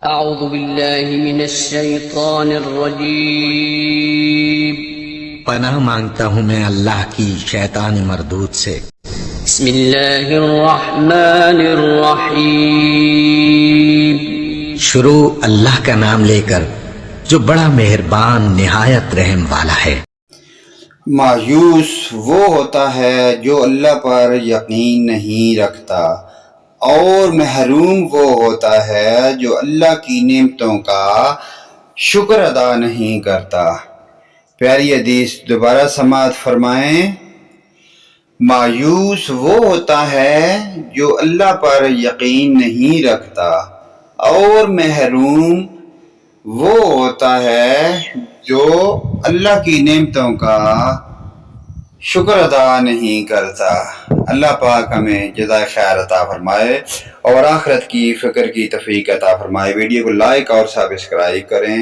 أعوذ بالله من الشيطان الرجيم. پناہ مانگتا ہوں میں اللہ کی شیطان مردود سے. بسم الله الرحمن الرحيم. شروع اللہ کا نام لے کر جو بڑا مہربان نہایت رحم والا ہے. مایوس وہ ہوتا ہے جو اللہ پر یقین نہیں رکھتا، اور محروم وہ ہوتا ہے جو اللہ کی نعمتوں کا شکر ادا نہیں کرتا. پیاری حدیث دوبارہ سماعت فرمائیں. مایوس وہ ہوتا ہے جو اللہ پر یقین نہیں رکھتا، اور محروم وہ ہوتا ہے جو اللہ کی نعمتوں کا شکر ادا نہیں کرتا. اللہ پاک ہمیں جزائے خیر عطا فرمائے اور آخرت کی فکر کی توفیق عطا فرمائے. ویڈیو کو لائک اور سبسکرائب کریں.